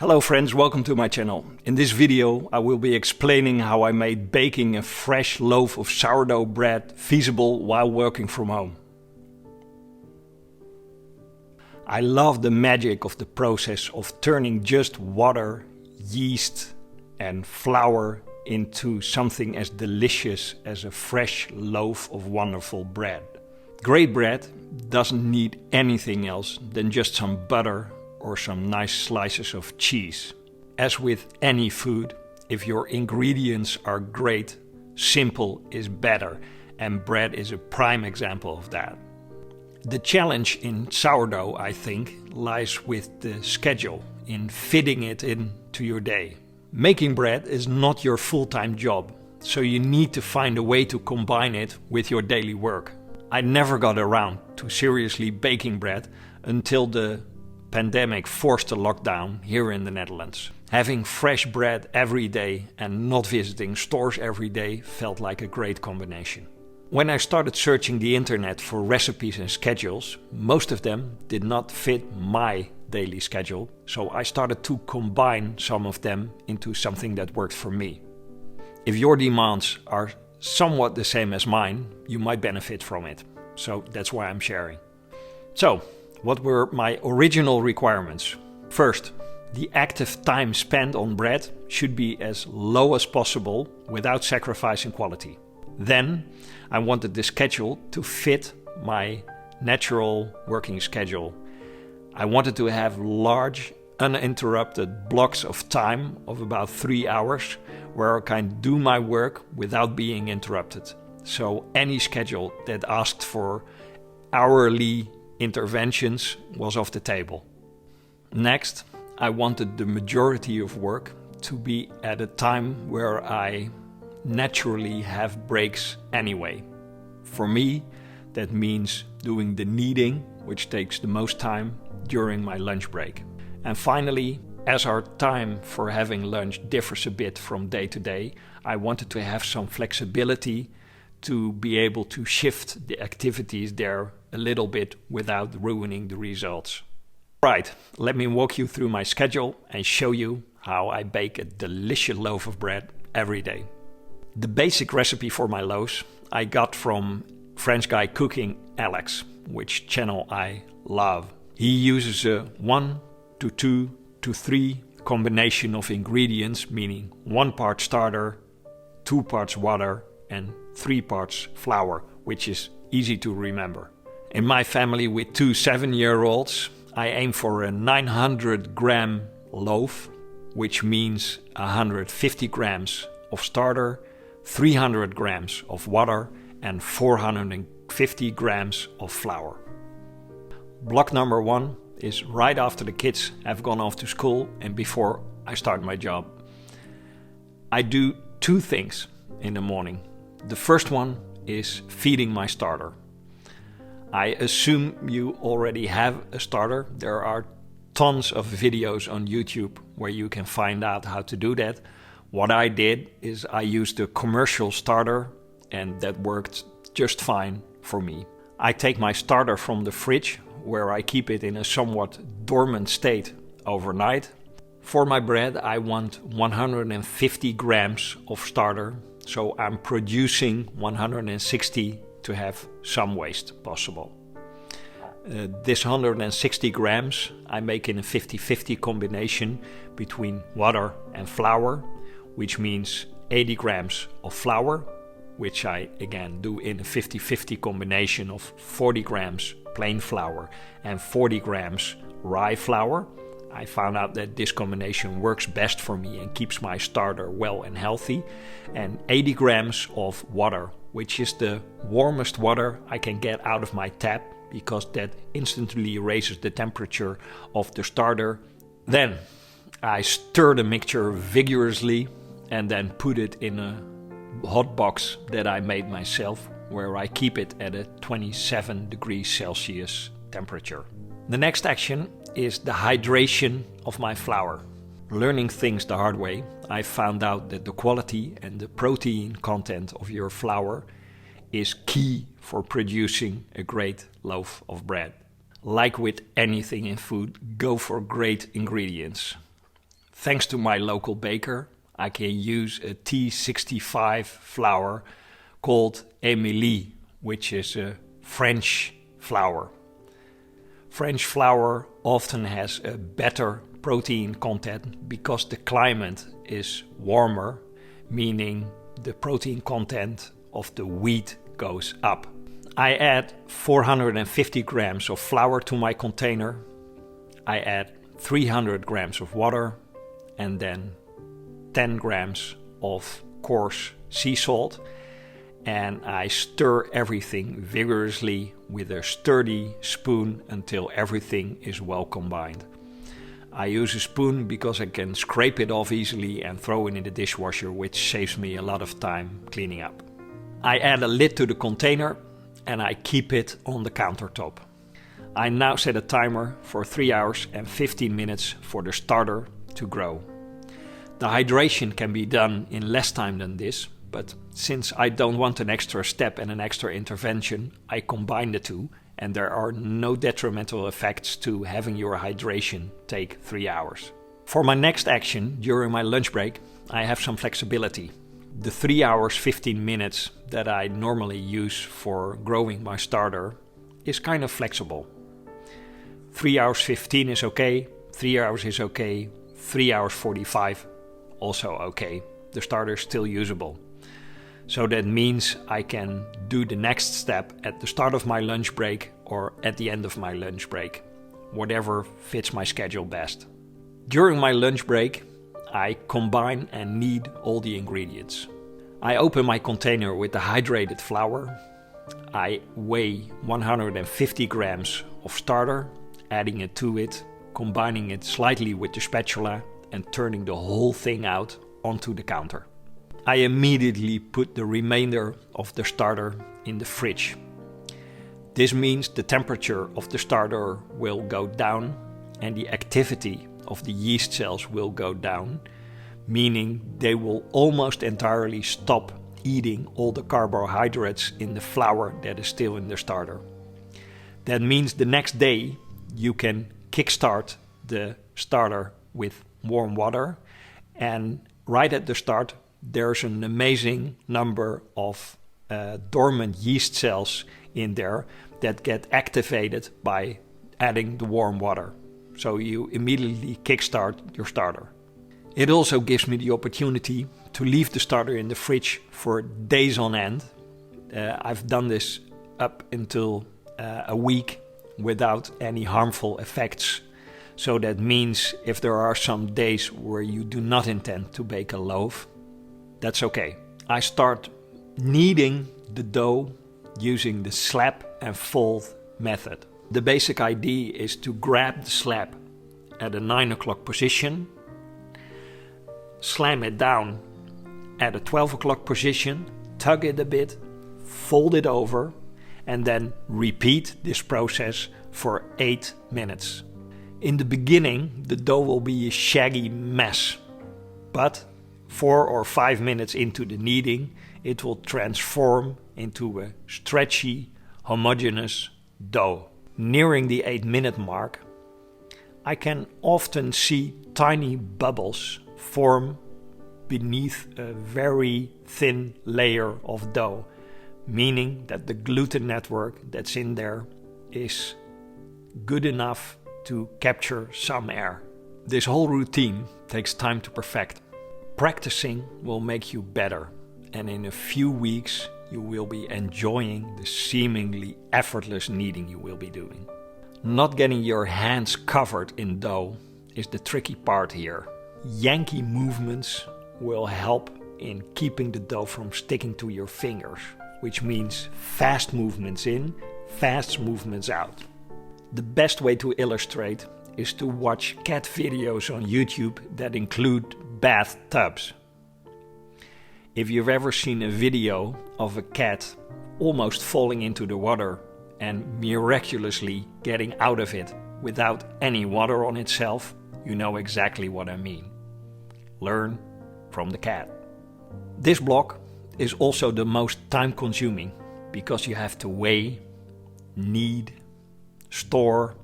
Hello friends, welcome to my channel. In this video I will be explaining how I made baking a fresh loaf of sourdough bread feasible while working from home. I love the magic of the process of turning just water, yeast and flour into something as delicious as a fresh loaf of wonderful bread. Great bread doesn't need anything else than just some butter or some nice slices of cheese. As with any food, if your ingredients are great, simple is better, and bread is a prime example of that. The challenge in sourdough, I think, lies with the schedule, in fitting it into your day. Making bread is not your full-time job, so you need to find a way to combine it with your daily work. I never got around to seriously baking bread until the pandemic forced a lockdown here in the Netherlands. Having fresh bread every day and not visiting stores every day felt like a great combination. When I started searching the internet for recipes and schedules, most of them did not fit my daily schedule, so I started to combine some of them into something that worked for me. If your demands are somewhat the same as mine, you might benefit from it. So that's why I'm sharing. So, what were my original requirements? First, the active time spent on bread should be as low as possible without sacrificing quality. Then, I wanted the schedule to fit my natural working schedule. I wanted to have large, uninterrupted blocks of time of about 3 hours where I can do my work without being interrupted. So any schedule that asked for hourly interventions was off the table. Next, I wanted the majority of work to be at a time where I naturally have breaks anyway. For me, that means doing the kneading, which takes the most time, during my lunch break. And finally, as our time for having lunch differs a bit from day to day, I wanted to have some flexibility to be able to shift the activities there a little bit without ruining the results. Right, let me walk you through my schedule and show you how I bake a delicious loaf of bread every day. The basic recipe for my loaves I got from French guy cooking Alex, which channel I love. He uses a 1 to 2 to 3 combination of ingredients, meaning 1 part starter, 2 parts water and 3 parts flour, which is easy to remember. In my family with 2 7-year-olds, I aim for a 900 gram loaf, which means 150 grams of starter, 300 grams of water and 450 grams of flour. Block number 1 is right after the kids have gone off to school and before I start my job. I do 2 things in the morning. The first one is feeding my starter. I assume you already have a starter. There are tons of videos on YouTube where you can find out how to do that. What I did is I used a commercial starter and that worked just fine for me. I take my starter from the fridge where I keep it in a somewhat dormant state overnight. For my bread I want 150 grams of starter, so I'm producing 160 to have some waste possible. This 160 grams I make in a 50-50 combination between water and flour, which means 80 grams of flour, which I again do in a 50-50 combination of 40 grams plain flour and 40 grams rye flour. I found out that this combination works best for me and keeps my starter well and healthy. And 80 grams of water, which is the warmest water I can get out of my tap because that instantly raises the temperature of the starter. Then I stir the mixture vigorously and then put it in a hot box that I made myself, where I keep it at a 27 degrees Celsius temperature. The next action is the hydration of my flour. Learning things the hard way, I found out that the quality and the protein content of your flour is key for producing a great loaf of bread. Like with anything in food, go for great ingredients. Thanks to my local baker, I can use a T65 flour called Émilie, which is a French flour. French flour often has a better protein content because the climate is warmer, meaning the protein content of the wheat goes up. I add 450 grams of flour to my container. I add 300 grams of water and then 10 grams of coarse sea salt, and I stir everything vigorously with a sturdy spoon until everything is well combined. I use a spoon because I can scrape it off easily and throw it in the dishwasher, which saves me a lot of time cleaning up. I add a lid to the container and I keep it on the countertop. I now set a timer for 3 hours and 15 minutes for the starter to grow. The hydration can be done in less time than this, but since I don't want an extra step and an extra intervention, I combine the two, and there are no detrimental effects to having your hydration take 3 hours. For my next action during my lunch break, I have some flexibility. The 3 hours 15 minutes that I normally use for growing my starter is kind of flexible. 3 hours 15 is okay, 3 hours is okay, 3 hours 45 also okay. The starter is still usable. So that means I can do the next step at the start of my lunch break or at the end of my lunch break, whatever fits my schedule best. During my lunch break, I combine and knead all the ingredients. I open my container with the hydrated flour. I weigh 150 grams of starter, adding it to it, combining it slightly with the spatula and turning the whole thing out onto the counter. I immediately put the remainder of the starter in the fridge. This means the temperature of the starter will go down and the activity of the yeast cells will go down, meaning they will almost entirely stop eating all the carbohydrates in the flour that is still in the starter. That means the next day you can kickstart the starter with warm water, and right at the start there's an amazing number of dormant yeast cells in there that get activated by adding the warm water. So you immediately kickstart your starter. It also gives me the opportunity to leave the starter in the fridge for days on end. I've done this up until a week without any harmful effects. So that means if there are some days where you do not intend to bake a loaf, that's okay. I start kneading the dough using the slap and fold method. The basic idea is to grab the slab at a 9 o'clock position, slam it down at a 12 o'clock position, tug it a bit, fold it over, and then repeat this process for 8 minutes. In the beginning, the dough will be a shaggy mess, but 4 or 5 minutes into the kneading, it will transform into a stretchy, homogeneous dough. Nearing the 8-minute mark, I can often see tiny bubbles form beneath a very thin layer of dough, meaning that the gluten network that's in there is good enough to capture some air. This whole routine takes time to perfect. Practicing will make you better, and in a few weeks you will be enjoying the seemingly effortless kneading you will be doing. Not getting your hands covered in dough is the tricky part here. Yankee movements will help in keeping the dough from sticking to your fingers, which means fast movements in, fast movements out. The best way to illustrate is to watch cat videos on YouTube that include bathtubs. If you've ever seen a video of a cat almost falling into the water and miraculously getting out of it without any water on itself, you know exactly what I mean. Learn from the cat. This block is also the most time-consuming because you have to weigh, knead, store,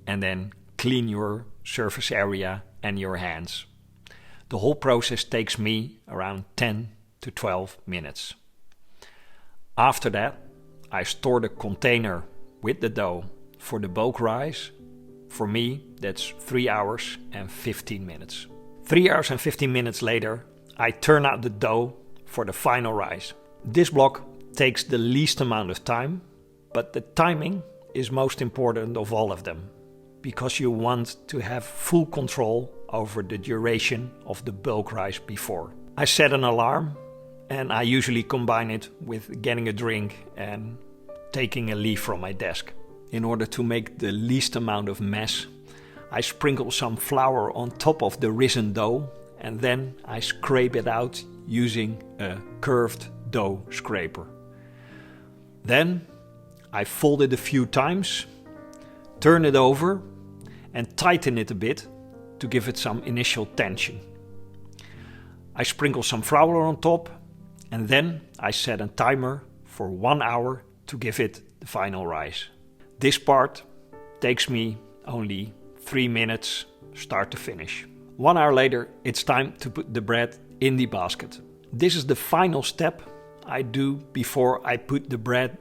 and then clean your surface area and your hands. The whole process takes me around 10 to 12 minutes. After that, I store the container with the dough for the bulk rise. For me, that's 3 hours and 15 minutes. 3 hours and 15 minutes later, I turn out the dough for the final rise. This block takes the least amount of time, but the timing is most important of all of them, because you want to have full control over the duration of the bulk rise before. I set an alarm, and I usually combine it with getting a drink and taking a leave from my desk. In order to make the least amount of mess, I sprinkle some flour on top of the risen dough, and then I scrape it out using a curved dough scraper. Then I fold it a few times, turn it over, and tighten it a bit to give it some initial tension. I sprinkle some flour on top, and then I set a timer for 1 hour to give it the final rise. This part takes me only 3 minutes, start to finish. 1 hour later, it's time to put the bread in the basket. This is the final step I do before I put the bread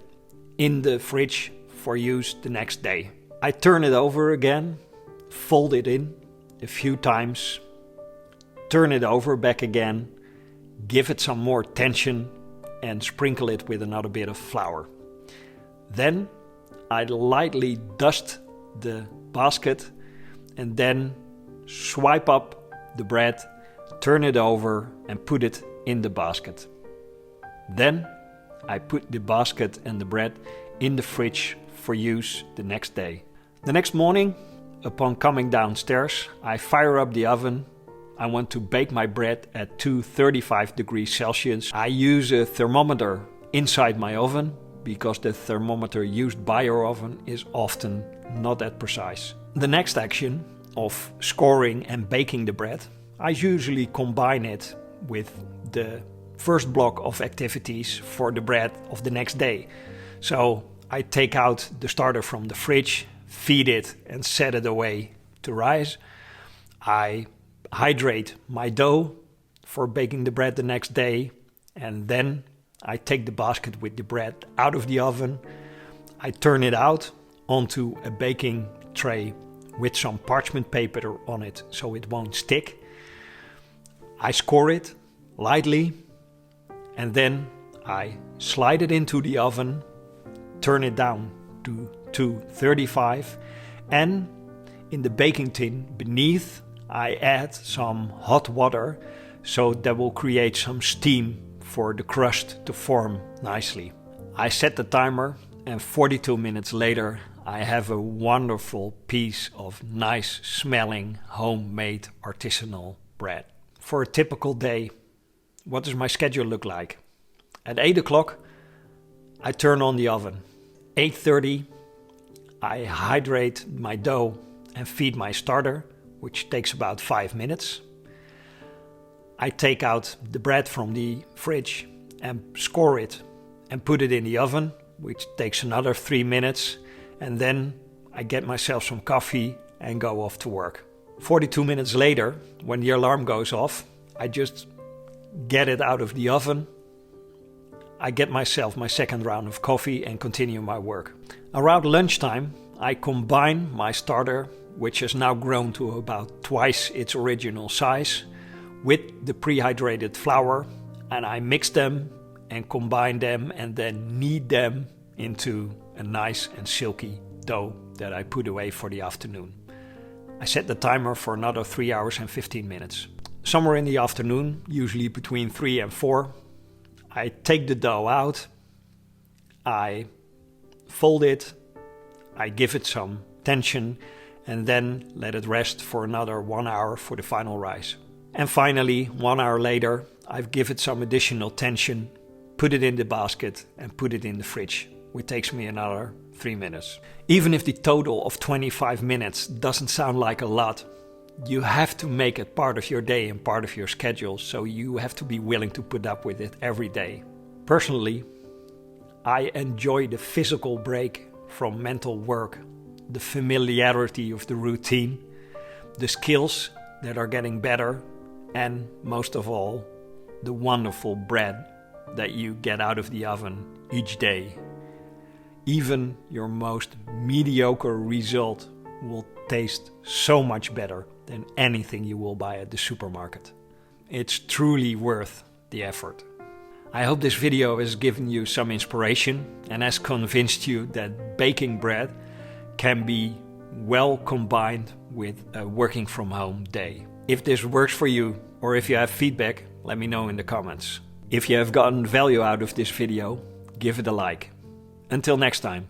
in the fridge for use the next day. I turn it over again, fold it in a few times, turn it over back again, give it some more tension, and sprinkle it with another bit of flour. Then I lightly dust the basket and then swipe up the bread, turn it over, and put it in the basket. Then I put the basket and the bread in the fridge for use the next day. The next morning, upon coming downstairs, I fire up the oven. I want to bake my bread at 235 degrees Celsius. I use a thermometer inside my oven because the thermometer used by your oven is often not that precise. The next action of scoring and baking the bread, I usually combine it with the first block of activities for the bread of the next day. So I take out the starter from the fridge, feed it and set it away to rise. I hydrate my dough for baking the bread the next day, and then I take the basket with the bread out of the oven. I turn it out onto a baking tray with some parchment paper on it so it won't stick. I score it lightly, and then I slide it into the oven, turn it down to 235, and in the baking tin beneath I add some hot water so that will create some steam for the crust to form nicely. I set the timer, and 42 minutes later I have a wonderful piece of nice smelling homemade artisanal bread. For a typical day, what does my schedule look like? At 8 o'clock I turn on the oven. 8:30 I hydrate my dough and feed my starter, which takes about 5 minutes. I take out the bread from the fridge and score it and put it in the oven, which takes another 3 minutes, and then I get myself some coffee and go off to work. 42 minutes later, when the alarm goes off, I just get it out of the oven. I get myself my second round of coffee and continue my work. Around lunchtime, I combine my starter, which has now grown to about twice its original size, with the prehydrated flour, and I mix them and combine them and then knead them into a nice and silky dough that I put away for the afternoon. I set the timer for another 3 hours and 15 minutes. Somewhere in the afternoon, usually between 3 and 4, I take the dough out, I fold it, I give it some tension, and then let it rest for another 1 hour for the final rise. And finally, 1 hour later, I've given it some additional tension, put it in the basket and put it in the fridge, which takes me another 3 minutes. Even if the total of 25 minutes doesn't sound like a lot, you have to make it part of your day and part of your schedule, so you have to be willing to put up with it every day. Personally, I enjoy the physical break from mental work, the familiarity of the routine, the skills that are getting better, and most of all, the wonderful bread that you get out of the oven each day. Even your most mediocre result will taste so much better than anything you will buy at the supermarket. It's truly worth the effort. I hope this video has given you some inspiration and has convinced you that baking bread can be well combined with a working from home day. If this works for you, or if you have feedback, let me know in the comments. If you have gotten value out of this video, give it a like. Until next time.